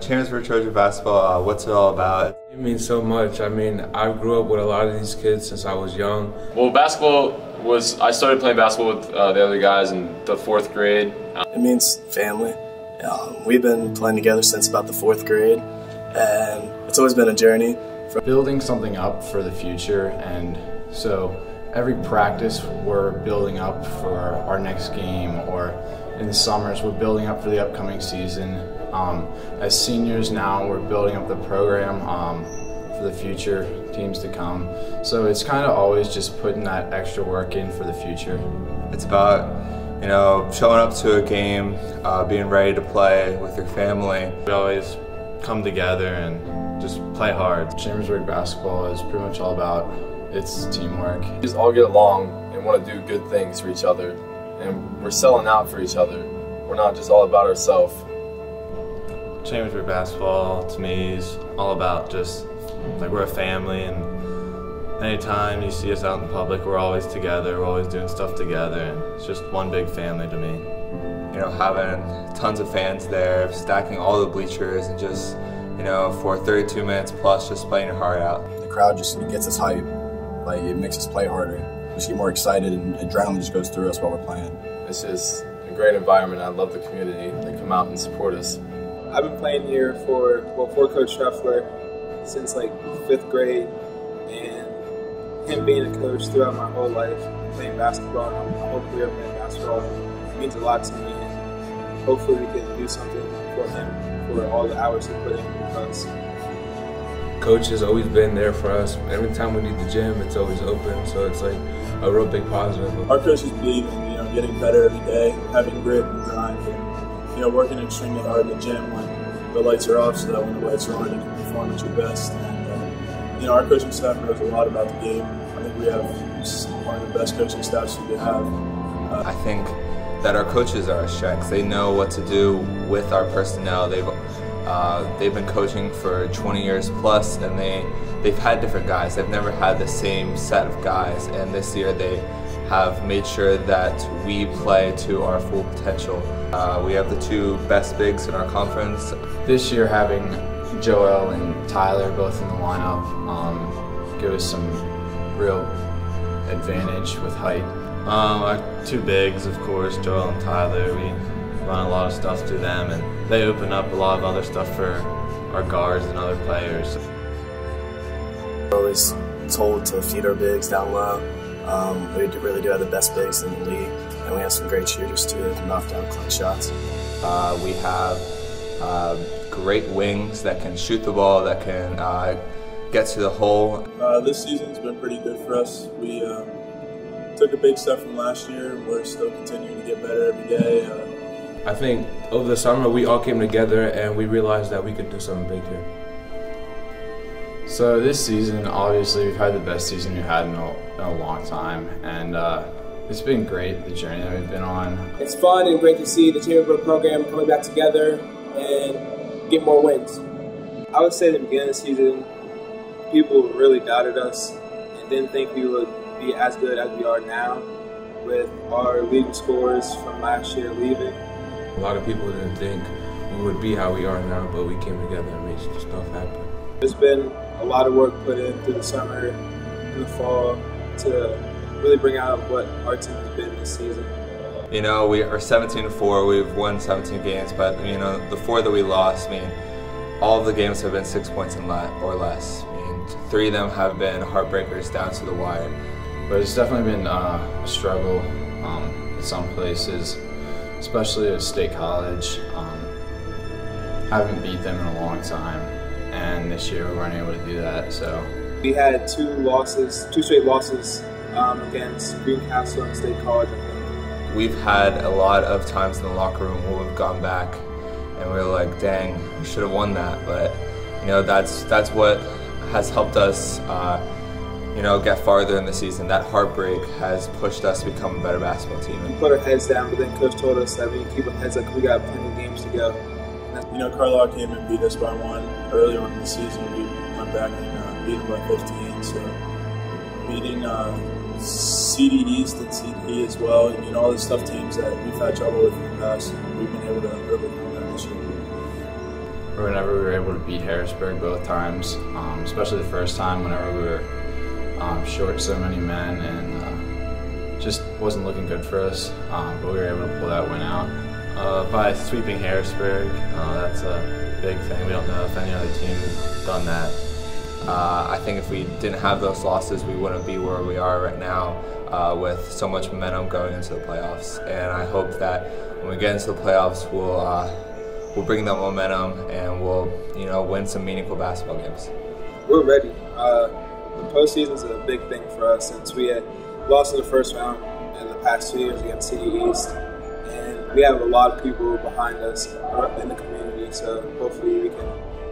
Chambersburg Trojan basketball, what's it all about? It means so much. I mean, I grew up with a lot of these kids since I was young. Well, I started playing basketball with the other guys in the 4th grade. It means family. We've been playing together since about the 4th grade, and it's always been a journey. Building something up for the future, and so every practice we're building up for our next game, or in the summers we're building up for the upcoming season. As seniors now, we're building up the program for the future teams to come. So it's kind of always just putting that extra work in for the future. It's about, showing up to a game, being ready to play with your family. We always come together and just play hard. Chambersburg basketball is pretty much all about it's teamwork. We just all get along and want to do good things for each other, and we're selling out for each other. We're not just all about ourselves. Chambersburg basketball to me is all about just like we're a family, and anytime you see us out in public, we're always together, we're always doing stuff together, and it's just one big family to me. Having tons of fans there, stacking all the bleachers, and just, for 32 minutes plus, just playing your heart out. The crowd just gets us hype. Like, it makes us play harder. We just get more excited, and adrenaline just goes through us while we're playing. It's just a great environment. I love the community. They come out and support us. I've been playing here for Coach Scheffler since like 5th grade, and him being a coach throughout my whole life, playing basketball, my whole career playing basketball, means a lot to me, and hopefully we can do something for him for all the hours he put in with us. Coach has always been there for us. Every time we need the gym, it's always open, so it's like a real big positive. Our coaches believe in getting better every day, having grit and grind, and working extremely hard in the gym when the lights are off, so that when the lights are on, you can perform at your best. And our coaching staff knows a lot about the game. I think we have one of the best coaching staffs we could have. I think that our coaches are our strengths. They know what to do with our personnel. They've been coaching for 20 years plus, and they've had different guys. They've never had the same set of guys, and this year they have made sure that we play to our full potential. We have the 2 best bigs in our conference. This year, having Joel and Tyler both in the lineup give us some real advantage with height. Our 2 bigs, of course, Joel and Tyler, we run a lot of stuff through them, and they open up a lot of other stuff for our guards and other players. We're always told to feed our bigs down low. We really do have the best bigs in the league, and we have some great shooters too that can knock down clutch shots. We have great wings that can shoot the ball, that can get to the hole. This season's been pretty good for us. We took a big step from last year. We're still continuing to get better every day. I think over the summer we all came together and we realized that we could do something big here. So this season, obviously, we've had the best season we've had in a long time, and it's been great, the journey that we've been on. It's fun and great to see the Chambersburg program coming back together and get more wins. I would say at the beginning of the season, people really doubted us and didn't think we would be as good as we are now with our leading scorers from last year leaving. A lot of people didn't think we would be how we are now, but we came together and made stuff happen. There's been a lot of work put in through the summer and the fall to really bring out what our team has been this season. We are 17-4. We've won 17 games, but the 4 that we lost, all of the games have been 6 points or less. 3 of them have been heartbreakers down to the wire. But it's definitely been a struggle in some places, especially at State College. Haven't beat them in a long time, and this year we weren't able to do that. So we had 2 straight losses against Greencastle and State College, I think. We've had a lot of times in the locker room where we've gone back and we're like, dang, we should have won that. But that's what has helped us get farther in the season. That heartbreak has pushed us to become a better basketball team. We put our heads down, but then Coach told us that we need to keep our heads up. We got plenty of games to go. Carlisle came and beat us by 1 early on in the season. We went back and beat them by 15. So beating CD East and CD as well, and all the tough teams that we've had trouble with in the past, we've been able to overcome that this year. or whenever we were able to beat Harrisburg both times, especially the first time whenever we were short so many men and just wasn't looking good for us, but we were able to pull that win out. By sweeping Harrisburg, that's a big thing. We don't know if any other team has done that. I think if we didn't have those losses, we wouldn't be where we are right now with so much momentum going into the playoffs. And I hope that when we get into the playoffs, we'll bring that momentum and we'll win some meaningful basketball games. We're ready. The postseason is a big thing for us since we had lost in the first round in the past 2 years against City East. And we have a lot of people behind us in the community, so hopefully we can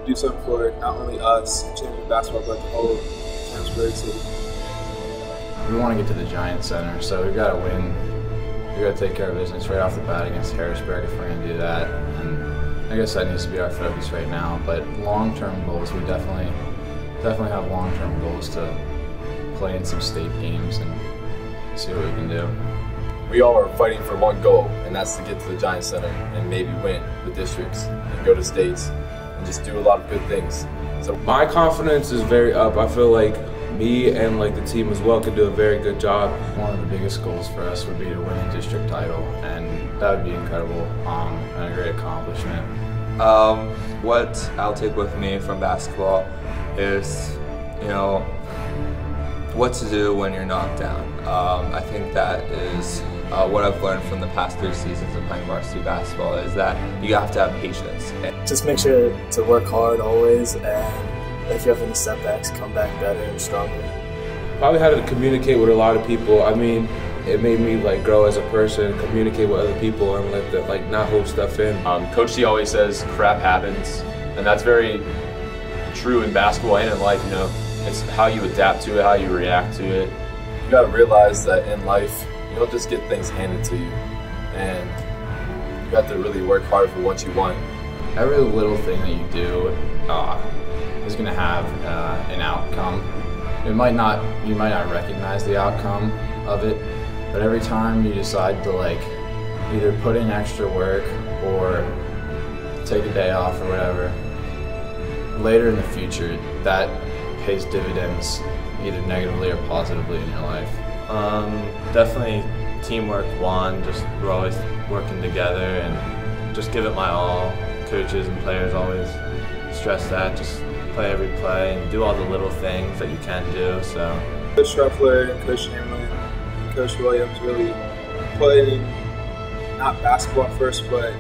do something for not only us, Chambersburg basketball, but the whole Chambersburg city. We want to get to the Giant Center, so we've got to win. We've got to take care of business right off the bat against Harrisburg if we're going to do that. And I guess that needs to be our focus right now. But long-term goals, we definitely have long-term goals to play in some state games and see what we can do. We all are fighting for one goal, and that's to get to the Giant Center and maybe win the districts and go to states and just do a lot of good things. So my confidence is very up. I feel like me and the team as well could do a very good job. One of the biggest goals for us would be to win a district title, and that would be incredible and a great accomplishment. What I'll take with me from basketball is, what to do when you're knocked down. I think that is what I've learned from the past 3 seasons of playing varsity basketball is that you have to have patience. Just make sure to work hard always, and if you have any setbacks, come back better and stronger. Probably how to communicate with a lot of people. I mean, it made me grow as a person, communicate with other people, and not hold stuff in. Coach C always says crap happens, and that's very true in basketball and in life. It's how you adapt to it, how you react to it. you got to realize that in life, you don't just get things handed to you, and you have to really work hard for what you want. Every little thing that you do is going to have an outcome. You might not recognize the outcome of it, but every time you decide to either put in extra work or take a day off or whatever, later in the future that pays dividends either negatively or positively in your life. Definitely teamwork won. We're always working together and just give it my all. Coaches and players always stress that. Just play every play and do all the little things that you can do. So Coach Schruffler and Coach Hamlin and Coach Williams really put in not basketball first, but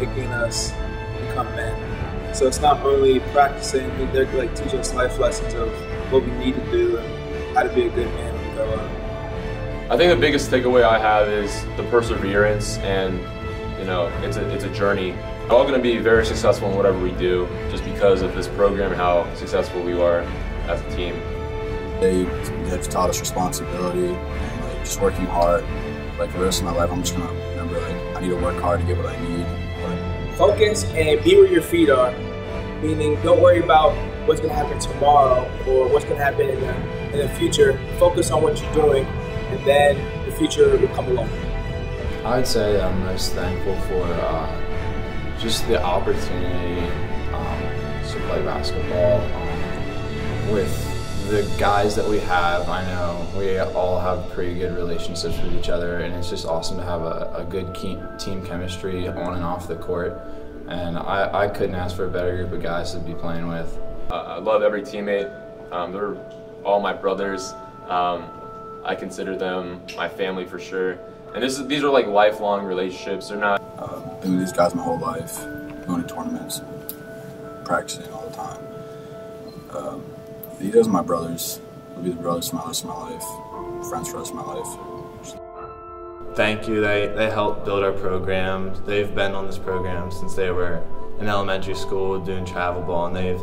making us become men. So it's not only practicing; they're teaching us life lessons of what we need to do and how to be a good man when we grow up. I think the biggest takeaway I have is the perseverance, and it's a journey. We're all going to be very successful in whatever we do just because of this program and how successful we are as a team. They've taught us responsibility and just working hard. For the rest of my life, I'm just going to remember I need to work hard to get what I need. Focus and be where your feet are, meaning don't worry about what's going to happen tomorrow or what's going to happen in the future. Focus on what you're doing, and then the future will come along. I would say that I'm most thankful for just the opportunity to play basketball with the guys that we have. I know we all have pretty good relationships with each other, and it's just awesome to have a good team chemistry on and off the court. And I couldn't ask for a better group of guys to be playing with. I love every teammate. They're all my brothers. I consider them my family for sure. And these are lifelong relationships. They're not. Been with these guys my whole life, going to tournaments, practicing all the time. These are my brothers. They'll be the brothers for my rest of my life, friends for the rest of my life. Thank you. They helped build our program. They've been on this program since they were in elementary school doing travel ball, and they've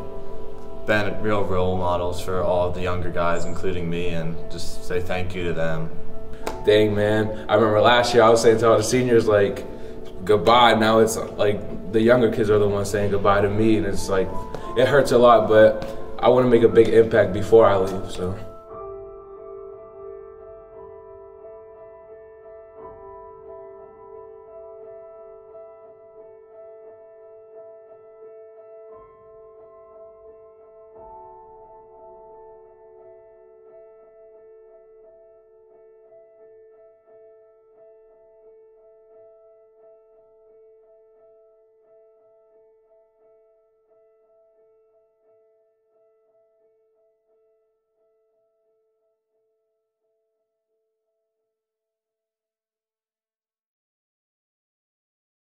been real role models for all of the younger guys, including me, and just say thank you to them. Dang, man. I remember last year I was saying to all the seniors, goodbye. Now it's the younger kids are the ones saying goodbye to me, and it's it hurts a lot, but I want to make a big impact before I leave, so.